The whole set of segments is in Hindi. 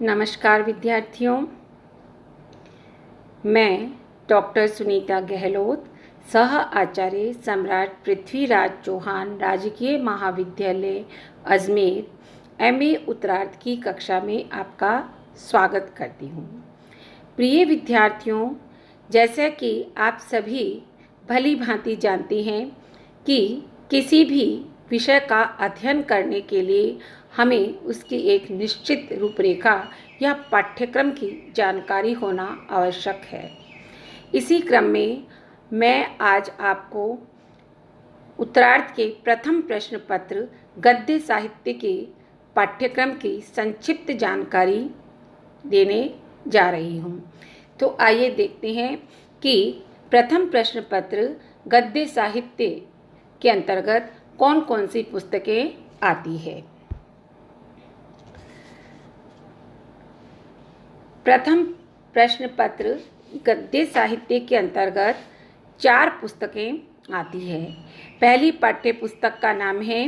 नमस्कार विद्यार्थियों, मैं डॉक्टर सुनीता गहलोत, सह आचार्य सम्राट पृथ्वीराज चौहान राजकीय महाविद्यालय अजमेर एमए उत्तरार्ध की कक्षा में आपका स्वागत करती हूँ। प्रिय विद्यार्थियों, जैसा कि आप सभी भली भांति जानते हैं कि किसी भी विषय का अध्ययन करने के लिए हमें उसकी एक निश्चित रूपरेखा या पाठ्यक्रम की जानकारी होना आवश्यक है। इसी क्रम में मैं आज आपको उत्तरार्ध के प्रथम प्रश्न पत्र गद्य साहित्य के पाठ्यक्रम की संक्षिप्त जानकारी देने जा रही हूँ। तो आइए देखते हैं कि प्रथम प्रश्न पत्र गद्य साहित्य के अंतर्गत कौन कौन सी पुस्तकें आती है। प्रथम प्रश्न पत्र गद्य साहित्य के अंतर्गत 4 पुस्तकें आती है। पहली पाठ्य पुस्तक का नाम है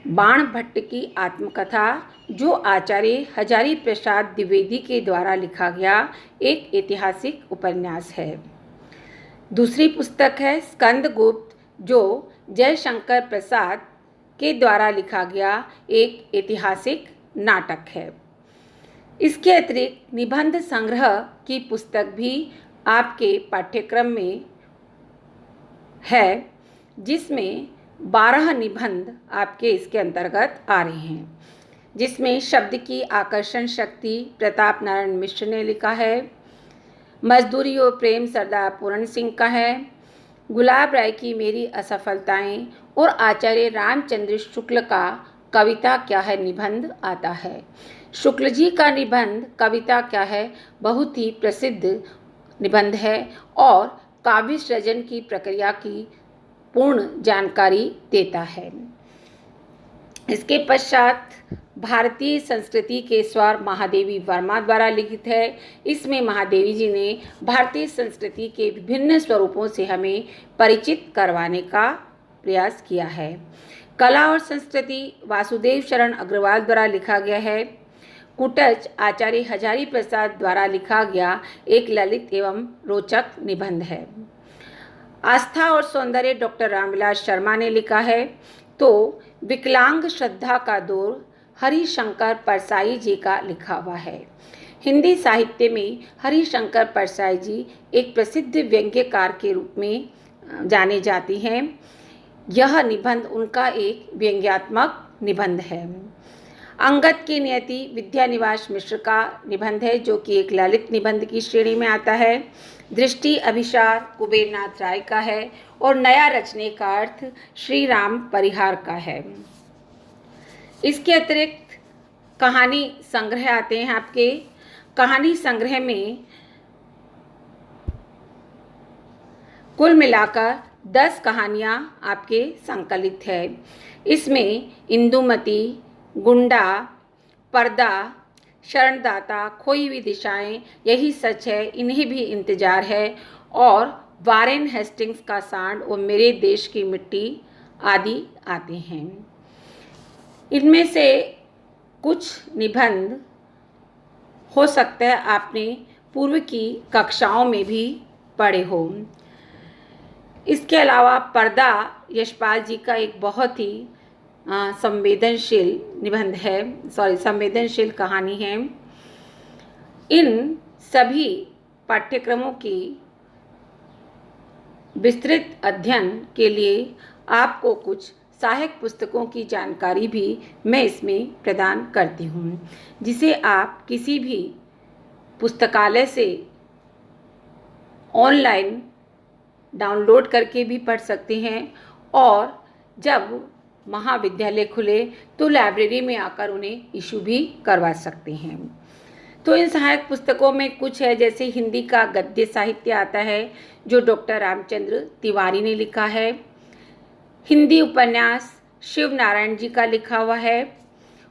बाण भट्ट की आत्मकथा, जो आचार्य हजारी प्रसाद द्विवेदी के द्वारा लिखा गया एक ऐतिहासिक उपन्यास है। दूसरी पुस्तक है स्कंदगुप्त, जो जयशंकर प्रसाद के द्वारा लिखा गया एक ऐतिहासिक नाटक है। इसके अतिरिक्त निबंध संग्रह की पुस्तक भी आपके पाठ्यक्रम में है, जिसमें 12 निबंध आपके इसके अंतर्गत आ रहे हैं, जिसमें शब्द की आकर्षण शक्ति प्रताप नारायण मिश्र ने लिखा है, मजदूरी और प्रेम सरदार पूरण सिंह का है, गुलाब राय की मेरी असफलताएं और आचार्य रामचंद्र शुक्ल का कविता क्या है निबंध आता है। शुक्ल जी का निबंध कविता क्या है बहुत ही प्रसिद्ध निबंध है और काव्य सृजन की प्रक्रिया की पूर्ण जानकारी देता है। इसके पश्चात भारतीय संस्कृति के स्वर महादेवी वर्मा द्वारा लिखित है। इसमें महादेवी जी ने भारतीय संस्कृति के विभिन्न स्वरूपों से हमें परिचित करवाने का प्रयास किया है। कला और संस्कृति वासुदेव शरण अग्रवाल द्वारा लिखा गया है। कुटच आचार्य हजारी प्रसाद द्वारा लिखा गया एक ललित एवं रोचक निबंध है। आस्था और सौंदर्य डॉक्टर रामविलास शर्मा ने लिखा है। तो विकलांग श्रद्धा का दौर हरिशंकर परसाई जी का लिखा हुआ है। हिंदी साहित्य में हरिशंकर परसाई जी एक प्रसिद्ध व्यंग्यकार के रूप में जाने जाते हैं। यह निबंध उनका एक व्यंग्यात्मक निबंध है। अंगद की नियति विद्यानिवास मिश्र का निबंध है, जो कि एक ललित निबंध की श्रेणी में आता है। दृष्टि अभिसार कुबेरनाथ राय का है और नया रचने का अर्थ श्री राम परिहार का है। इसके अतिरिक्त कहानी संग्रह आते हैं आपके। कहानी संग्रह में कुल मिलाकर 10 कहानियाँ आपके संकलित है। इसमें इंदुमती, गुंडा, पर्दा, शरणदाता, खोई हुई दिशाएं, यही सच है, इन्हें भी इंतजार है, और वारेन हेस्टिंग्स का सांड और मेरे देश की मिट्टी आदि आते हैं। इनमें से कुछ निबंध हो सकता है आपने पूर्व की कक्षाओं में भी पढ़े हो। इसके अलावा पर्दा यशपाल जी का एक बहुत ही संवेदनशील निबंध है, संवेदनशील कहानी है। इन सभी पाठ्यक्रमों की विस्तृत अध्ययन के लिए आपको कुछ सहायक पुस्तकों की जानकारी भी मैं इसमें प्रदान करती हूँ, जिसे आप किसी भी पुस्तकालय से ऑनलाइन डाउनलोड करके भी पढ़ सकते हैं, और जब महाविद्यालय खुले तो लाइब्रेरी में आकर उन्हें इशू भी करवा सकते हैं। तो इन सहायक पुस्तकों में कुछ है, जैसे हिंदी का गद्य साहित्य आता है, जो डॉक्टर रामचंद्र तिवारी ने लिखा है। हिंदी उपन्यास शिव नारायण जी का लिखा हुआ है।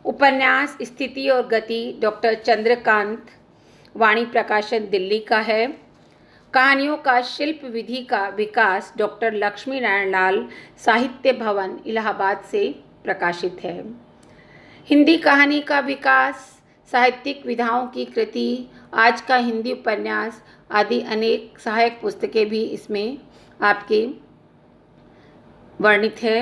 उपन्यास स्थिति और गति डॉक्टर चंद्रकांत, वाणी प्रकाशन दिल्ली का है। कहानियों का शिल्प विधि का विकास डॉक्टर लक्ष्मी नारायण लाल, साहित्य भवन इलाहाबाद से प्रकाशित है। हिंदी कहानी का विकास साहित्यिक विधाओं की कृति, आज का हिंदी उपन्यास आदि अनेक सहायक पुस्तकें भी इसमें आपके वर्णित है।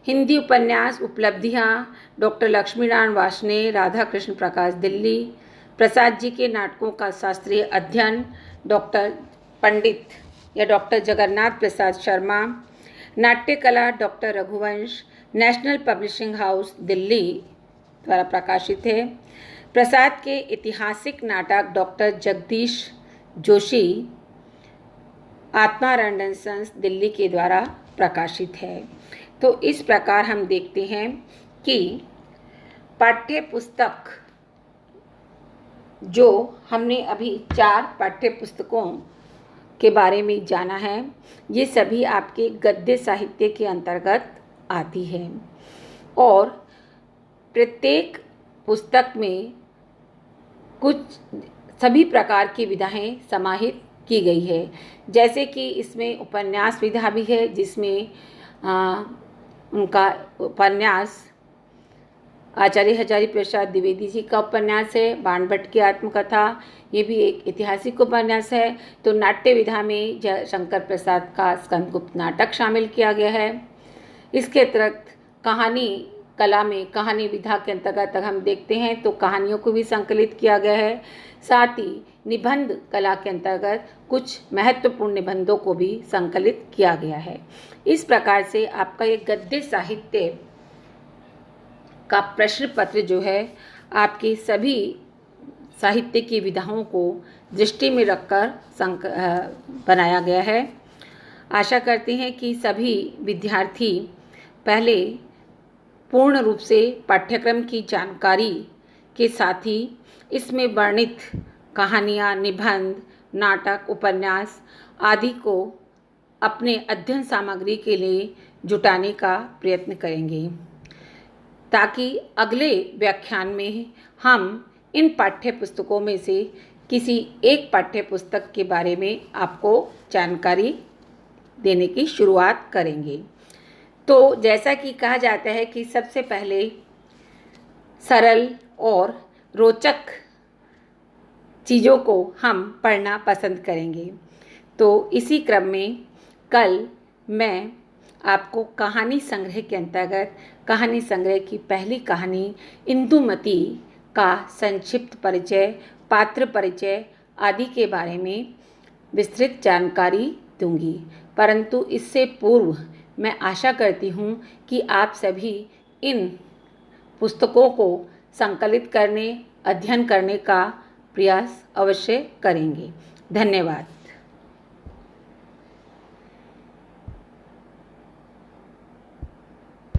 हिंदी उपन्यास उपलब्धियाँ, डॉक्टर लक्ष्मीनारायण वार्ष्णेय, राधा कृष्ण प्रकाश दिल्ली। प्रसाद जी के नाटकों का शास्त्रीय अध्ययन, डॉक्टर पंडित या डॉक्टर जगन्नाथ प्रसाद शर्मा। नाट्य कला, doctor Raghuvansh, national publishing house Delhi द्वारा प्रकाशित है। प्रसाद के ऐतिहासिक नाटक, डॉक्टर जगदीश जोशी, आत्मा रेनेसांस दिल्ली के द्वारा प्रकाशित है। तो इस प्रकार हम देखते हैं कि पाठ्य पुस्तक जो हमने अभी 4 पाठ्य पुस्तकों के बारे में जाना है, ये सभी आपके गद्य साहित्य के अंतर्गत आती है और प्रत्येक पुस्तक में कुछ सभी प्रकार की विधाएं समाहित की गई है। जैसे कि इसमें उपन्यास विधा भी है, जिसमें उनका उपन्यास आचार्य हजारी प्रसाद द्विवेदी जी का उपन्यास है, बाणभट्ट की आत्मकथा, ये भी एक ऐतिहासिक उपन्यास है। तो नाट्य विधा में शंकर प्रसाद का स्कंदगुप्त नाटक शामिल किया गया है। इसके अतिरिक्त कहानी कला में कहानी विधा के अंतर्गत हम देखते हैं तो कहानियों को भी संकलित किया गया है। साथ ही निबंध कला के अंतर्गत कुछ महत्वपूर्ण निबंधों को भी संकलित किया गया है। इस प्रकार से आपका ये गद्य साहित्य का प्रश्न पत्र जो है, आपके सभी साहित्य की विधाओं को दृष्टि में रखकर बनाया गया है। आशा करते हैं कि सभी विद्यार्थी पहले पूर्ण रूप से पाठ्यक्रम की जानकारी के साथ ही इसमें वर्णित कहानियाँ, निबंध, नाटक, उपन्यास आदि को अपने अध्ययन सामग्री के लिए जुटाने का प्रयत्न करेंगे, ताकि अगले व्याख्यान में हम इन पाठ्य पुस्तकों में से किसी एक पाठ्य पुस्तक के बारे में आपको जानकारी देने की शुरुआत करेंगे। तो जैसा कि कहा जाता है कि सबसे पहले सरल और रोचक चीज़ों को हम पढ़ना पसंद करेंगे। तो इसी क्रम में कल मैं आपको कहानी संग्रह के अंतर्गत कहानी संग्रह की पहली कहानी इंदुमती का संक्षिप्त परिचय, पात्र परिचय आदि के बारे में विस्तृत जानकारी दूंगी। परंतु इससे पूर्व मैं आशा करती हूँ कि आप सभी इन पुस्तकों को संकलित करने, अध्ययन करने का प्रयास अवश्य करेंगे। धन्यवाद।